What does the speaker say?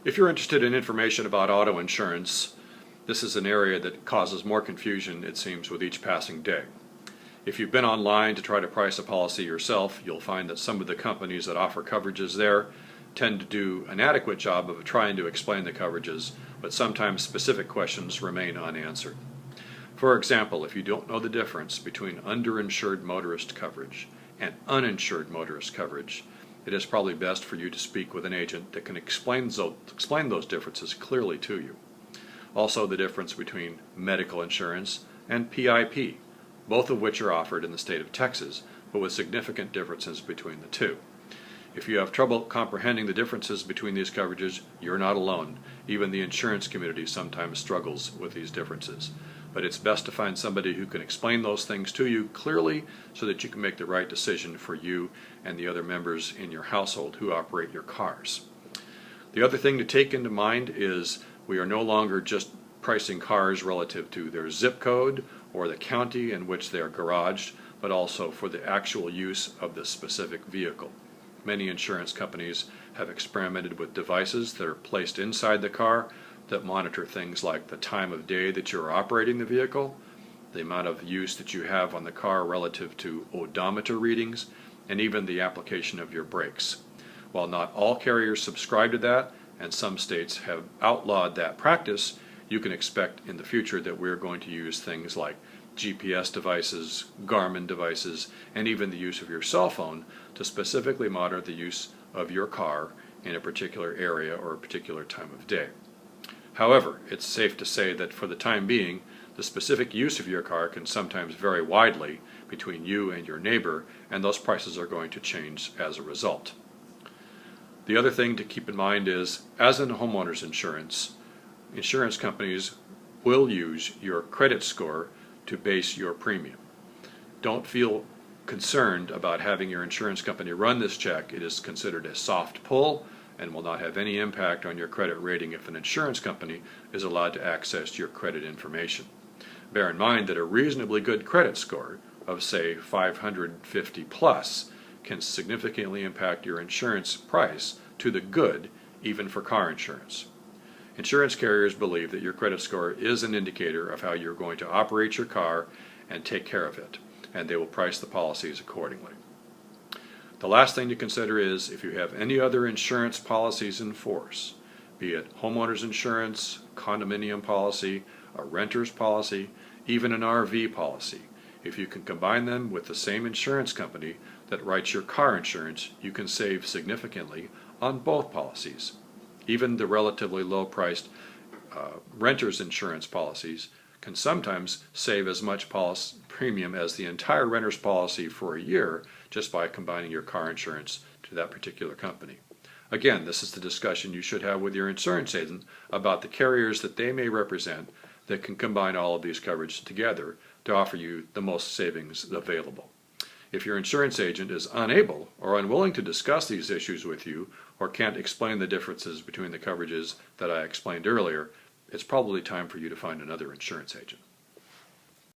If you're interested in information about auto insurance, this is an area that causes more confusion, it seems, with each passing day. If you've been online to try to price a policy yourself, you'll find that some of the companies that offer coverages there tend to do an adequate job of trying to explain the coverages, but sometimes specific questions remain unanswered. For example, if you don't know the difference between underinsured motorist coverage and uninsured motorist coverage, it is probably best for you to speak with an agent that can explain those differences clearly to you. Also, the difference between medical insurance and PIP, both of which are offered in the state of Texas, but with significant differences between the two. If you have trouble comprehending the differences between these coverages, you're not alone. Even the insurance community sometimes struggles with these differences. But it's best to find somebody who can explain those things to you clearly so that you can make the right decision for you and the other members in your household who operate your cars. The other thing to take into mind is we are no longer just pricing cars relative to their zip code or the county in which they are garaged, but also for the actual use of the specific vehicle. Many insurance companies have experimented with devices that are placed inside the car that monitor things like the time of day that you're operating the vehicle, the amount of use that you have on the car relative to odometer readings, and even the application of your brakes. While not all carriers subscribe to that, and some states have outlawed that practice, you can expect in the future that we're going to use things like GPS devices, Garmin devices, and even the use of your cell phone to specifically monitor the use of your car in a particular area or a particular time of day. However, it's safe to say that for the time being, the specific use of your car can sometimes vary widely between you and your neighbor, and those prices are going to change as a result. The other thing to keep in mind is, as in homeowners insurance, insurance companies will use your credit score to base your premium. Don't feel concerned about having your insurance company run this check. It is considered a soft pull and will not have any impact on your credit rating if an insurance company is allowed to access your credit information. Bear in mind that a reasonably good credit score of, say, 550 plus can significantly impact your insurance price to the good, even for car insurance. Insurance carriers believe that your credit score is an indicator of how you're going to operate your car and take care of it, and they will price the policies accordingly. The last thing to consider is if you have any other insurance policies in force, be it homeowners insurance, condominium policy, a renter's policy, even an RV policy. If you can combine them with the same insurance company that writes your car insurance, you can save significantly on both policies. Even the relatively low-priced renter's insurance policies can sometimes save as much premium as the entire renter's policy for a year just by combining your car insurance to that particular company. Again, this is the discussion you should have with your insurance agent about the carriers that they may represent that can combine all of these coverages together to offer you the most savings available. If your insurance agent is unable or unwilling to discuss these issues with you or can't explain the differences between the coverages that I explained earlier, it's probably time for you to find another insurance agent.